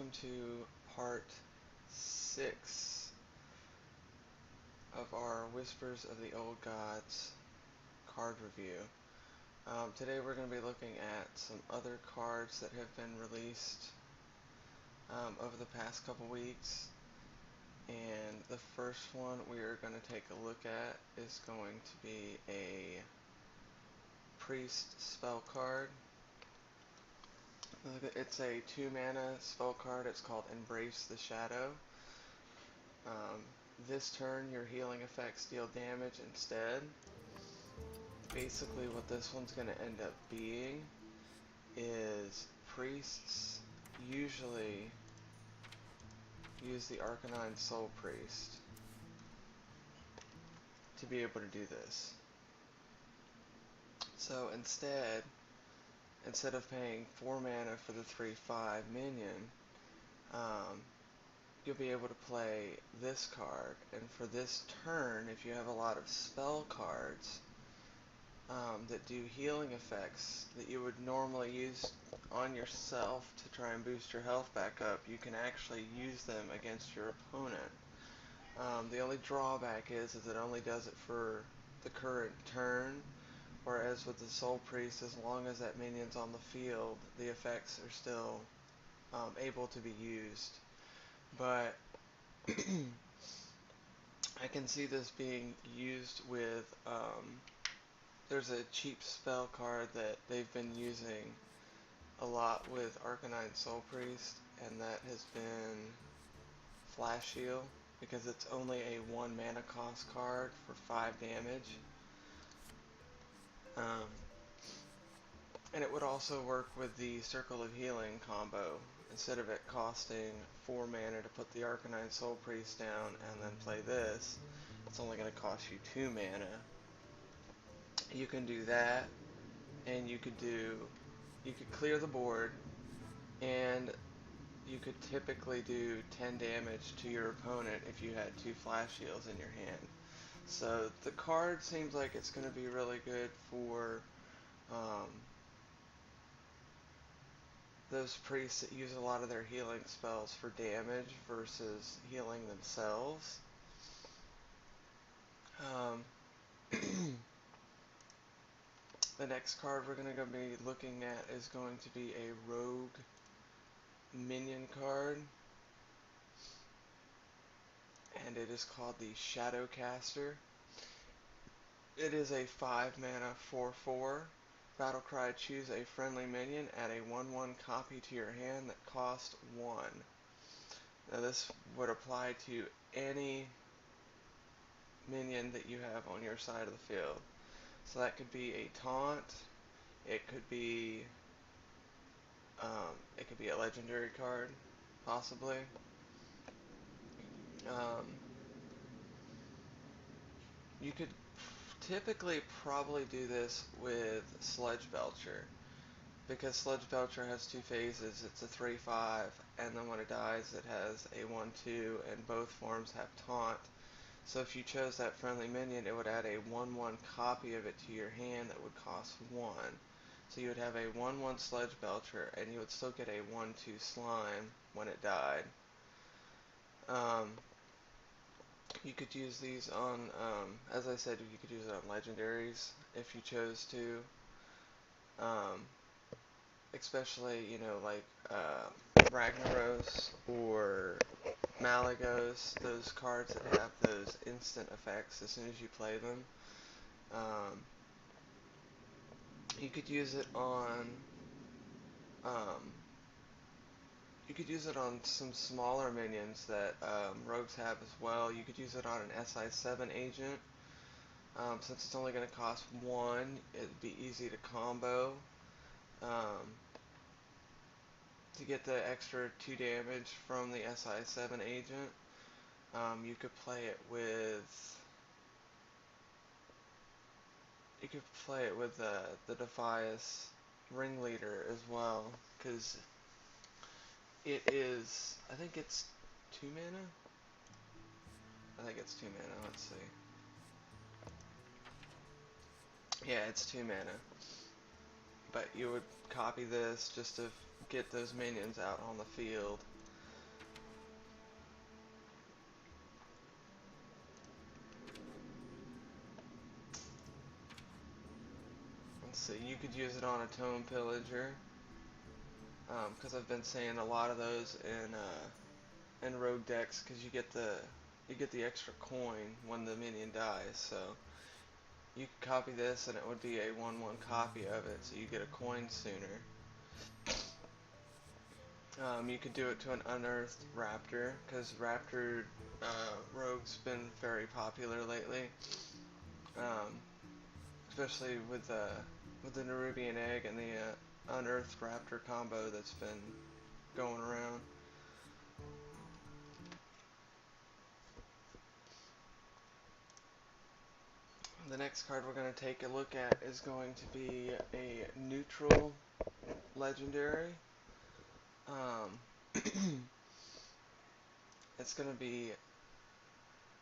welcome to part 6 of our Whispers of the Old Gods card review. Today we're going to be looking at some other cards that have been released over the past couple weeks. And the first one we are going to take a look at is going to be a Priest spell card. It's a 2-mana spell card. It's called Embrace the Shadow. This turn, your healing effects deal damage instead. Basically, what this one's going to end up being is priests usually use the Arcanine Soul Priest to be able to do this. So instead of paying 4 mana for the 3/5 minion, you'll be able to play this card, and for this turn, if you have a lot of spell cards that do healing effects that you would normally use on yourself to try and boost your health back up, you can actually use them against your opponent. The only drawback is it only does it for the current turn, whereas with the Soul Priest, as long as that minion's on the field, the effects are still able to be used. But I can see this being used with, there's a cheap spell card that they've been using a lot with Arcanine Soul Priest, and that has been Flash Heal, because it's only a 1 mana cost card for 5 damage. And it would also work with the Circle of Healing combo. Instead of it costing 4 mana to put the Arcanine Soul Priest down and then play this, it's only going to cost you 2 mana. You can do that, and you could clear the board, and you could typically do 10 damage to your opponent if you had 2 Flash Heals in your hand. So the card seems like it's going to be really good for those priests that use a lot of their healing spells for damage versus healing themselves. The next card we're going to be looking at is going to be a Rogue minion card, and it is called the Shadowcaster. It is a 5 mana 4/4. Battlecry, choose a friendly minion, add a 1/1 copy to your hand that costs 1. Now this would apply to any minion that you have on your side of the field. So that could be a taunt, it could be a legendary card, possibly. You could typically probably do this with Sludge Belcher, because Sludge Belcher has 2 phases. It's a 3/5, and then when it dies it has a 1/2, and both forms have taunt. So if you chose that friendly minion, it would add a 1/1 copy of it to your hand that would cost 1. So you would have a 1/1 Sludge Belcher, and you would still get a 1/2 Slime when it died. You could use these on, as I said, you could use it on legendaries if you chose to. Especially, you know, like Ragnaros or Malygos, those cards that have those instant effects as soon as you play them. You could use it on some smaller minions that rogues have as well. You could use it on an SI7 agent. Since it's only going to cost 1, it'd be easy to combo. To get the extra 2 damage from the SI7 agent, you could play it with the Defias Ringleader as well, because it is, I think it's 2 mana? I think it's 2 mana, let's see. Yeah, it's 2 mana. But you would copy this just to get those minions out on the field. So you could use it on a Tome Pillager, because I've been seeing a lot of those in rogue decks, because you get the extra coin when the minion dies. So you could copy this, and it would be a 1/1 copy of it, so you get a coin sooner. You could do it to an Unearthed Raptor, because Raptor Rogue's been very popular lately, um, especially with the Nerubian Egg and the Unearthed Raptor combo that's been going around. The next card we're going to take a look at is going to be a neutral legendary. It's going to be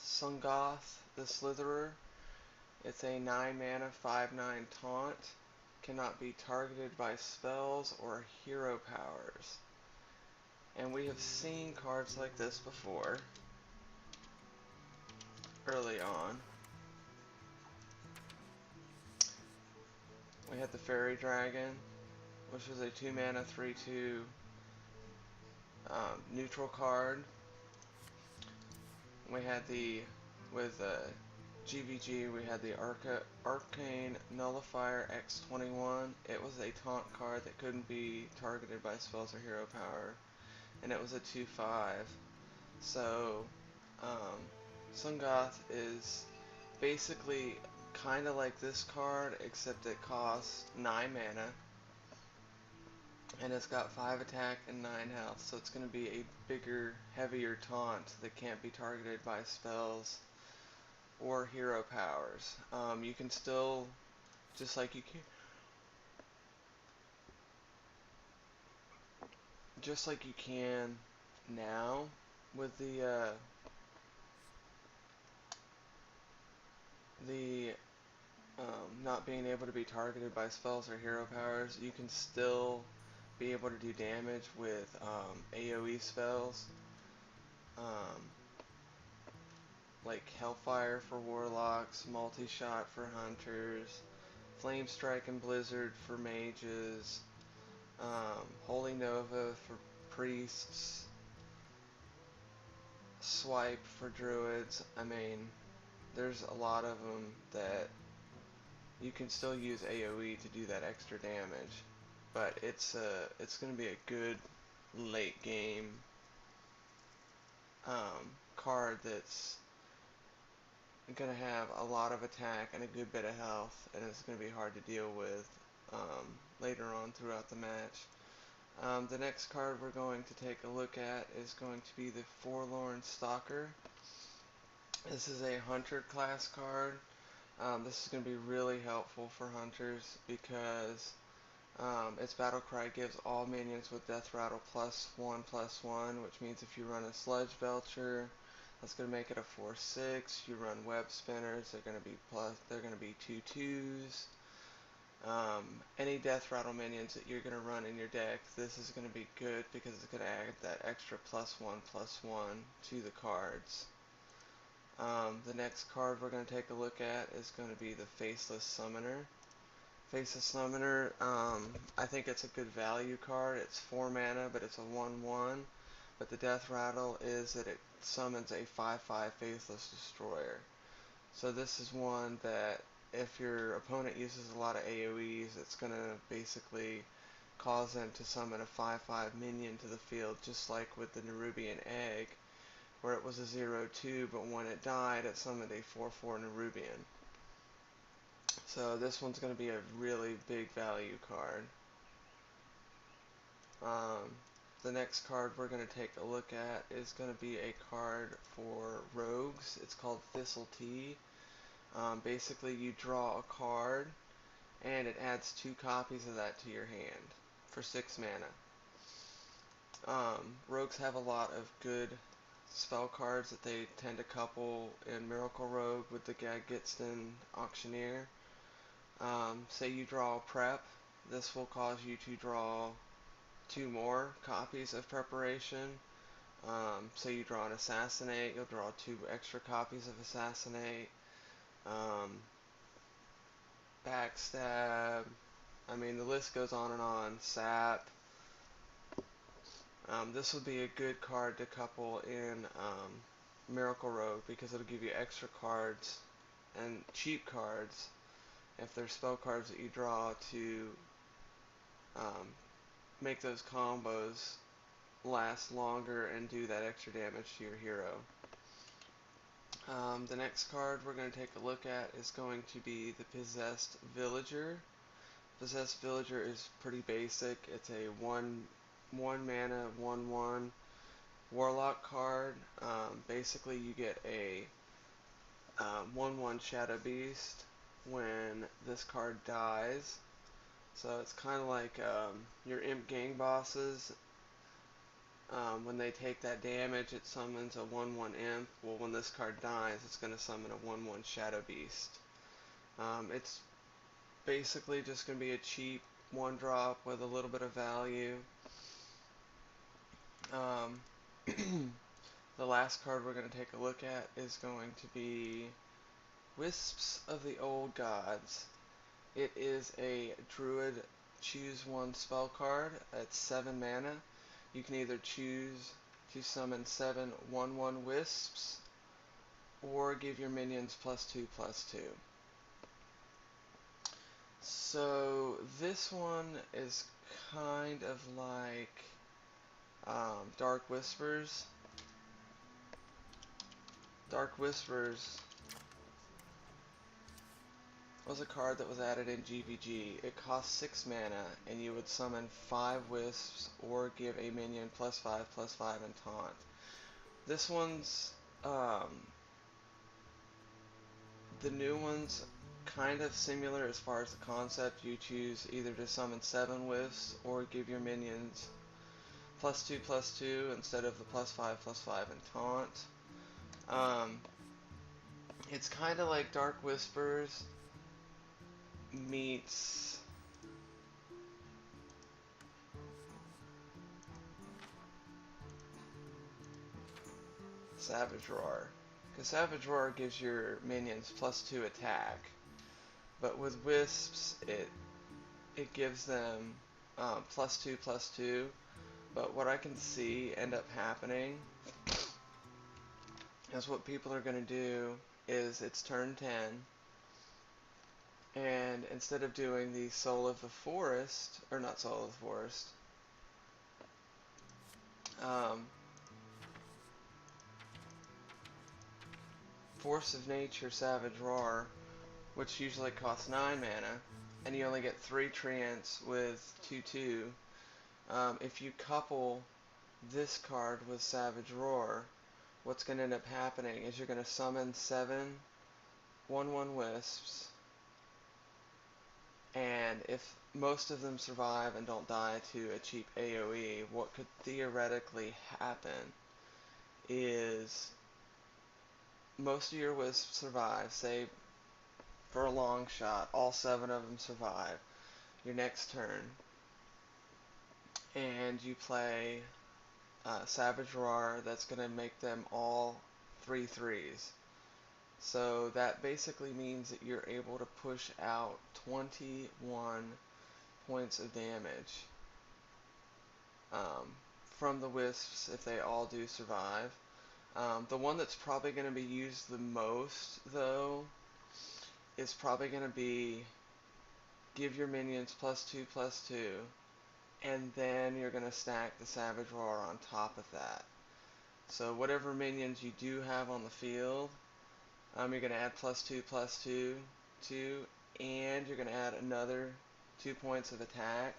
Sungoth the Slitherer. It's a 9 mana 5/9 taunt. Cannot be targeted by spells or hero powers. And we have seen cards like this before, early on. We had the Fairy Dragon, which was a 2 mana 3/2 neutral card. We had with GVG, we had the Arcane Nullifier X21. It was a taunt card that couldn't be targeted by spells or hero power, and it was a 2/5. So, Sungoth is basically kind of like this card, except it costs 9 mana, and it's got 5 attack and 9 health, so it's going to be a bigger, heavier taunt that can't be targeted by spells or hero powers. You can still, just like you can now with the not being able to be targeted by spells or hero powers, you can still be able to do damage with AoE spells, um, like Hellfire for warlocks, multi-shot for hunters, Flame Strike and Blizzard for mages, Holy Nova for priests, Swipe for druids. I mean, there's a lot of them that you can still use AoE to do that extra damage, but it's going to be a good late game card that's going to have a lot of attack and a good bit of health, and it's going to be hard to deal with later on throughout the match. The next card we're going to take a look at is going to be the Forlorn Stalker. This is a hunter class card. This is going to be really helpful for hunters because its battle cry gives all minions with Death Rattle +1/+1, which means if you run a Sludge Belcher, that's going to make it a 4/6. You run Web Spinners, they're going to be 2/2s. Any Death Rattle minions that you're going to run in your deck, this is going to be good because it's going to add that extra +1/+1 to the cards. The next card we're going to take a look at is going to be the Faceless Summoner. Faceless Summoner, I think it's a good value card. It's 4 mana, but it's a 1/1. But the Death Rattle is that it summons a 5/5 Faceless Destroyer. So this is one that if your opponent uses a lot of AoEs, it's going to basically cause them to summon a 5/5 minion to the field, just like with the Nerubian Egg, where it was a 0/2, but when it died, it summoned a 4/4 Nerubian. So this one's going to be a really big value card. The next card we're going to take a look at is going to be a card for rogues. It's called Thistle Tea. Basically, you draw a card, and it adds 2 copies of that to your hand for 6 mana. Rogues have a lot of good spell cards that they tend to couple in Miracle Rogue with the Gadsden Auctioneer. Say you draw a Prep, this will cause you to draw 2 more copies of Preparation. Say you draw an Assassinate, you'll draw 2 extra copies of Assassinate. Backstab, I mean, the list goes on and on. Sap. This would be a good card to couple in Miracle Rogue because it'll give you extra cards and cheap cards if they're spell cards that you draw to um, make those combos last longer and do that extra damage to your hero. The next card we're going to take a look at is going to be the Possessed Villager. Possessed Villager is pretty basic. It's a one mana 1/1 Warlock card. Basically, you get a 1/1 Shadow Beast when this card dies. So it's kind of like your Imp Gang bosses. When they take that damage, it summons a 1/1 Imp. Well, when this card dies, it's going to summon a 1/1 Shadow Beast. It's basically just going to be a cheap one drop with a little bit of value. The last card we're going to take a look at is going to be Wisps of the Old Gods. It is a Druid choose one spell card at 7 mana. You can either choose to summon 7 1/1 Wisps or give your minions +2/+2. So this one is kind of like Dark Whispers. Dark Whispers was a card that was added in GVG. It cost 6 mana, and you would summon 5 Wisps or give a minion +5/+5 and taunt. This one's, the new one's kind of similar as far as the concept. You choose either to summon 7 Wisps or give your minions +2/+2 instead of the +5/+5 and taunt. It's kind of like Dark Whispers meets Savage Roar. Because Savage Roar gives your minions +2 attack. But with Wisps, it gives them +2/+2. But what I can see end up happening is what people are going to do is it's turn 10. And instead of doing the Soul of the Forest, or not Soul of the Forest, Force of Nature Savage Roar, which usually costs 9 mana, and you only get 3 treants with 2/2. If you couple this card with Savage Roar, what's going to end up happening is you're going to summon 7 1/1 Wisps, and if most of them survive and don't die to a cheap AoE, what could theoretically happen is most of your Wisps survive, say for a long shot, all 7 of them survive your next turn, and you play Savage Roar, that's going to make them all 3/3s. So that basically means that you're able to push out 21 points of damage from the Wisps if they all do survive. The one that's probably going to be used the most, though, is probably going to be give your minions +2/+2, and then you're going to stack the Savage Roar on top of that. So whatever minions you do have on the field, you're going to add +2/+2 to, and you're going to add another 2 points of attack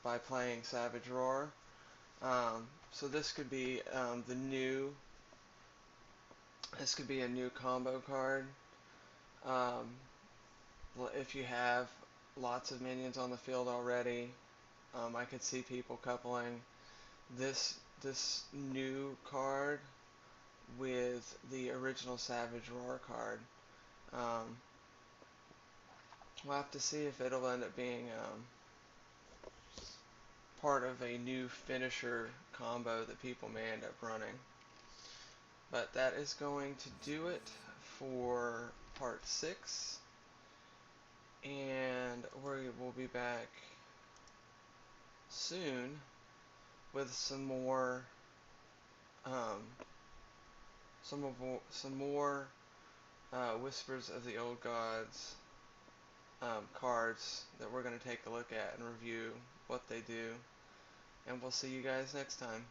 by playing Savage Roar. So this could be this could be a new combo card. If you have lots of minions on the field already, I could see people coupling this new card with the original Savage Roar card. We'll have to see if it'll end up being part of a new finisher combo that people may end up running. But that is going to do it for part 6. and we will be back soon with some more, um, some more Whispers of the Old Gods cards that we're going to take a look at and review what they do. And we'll see you guys next time.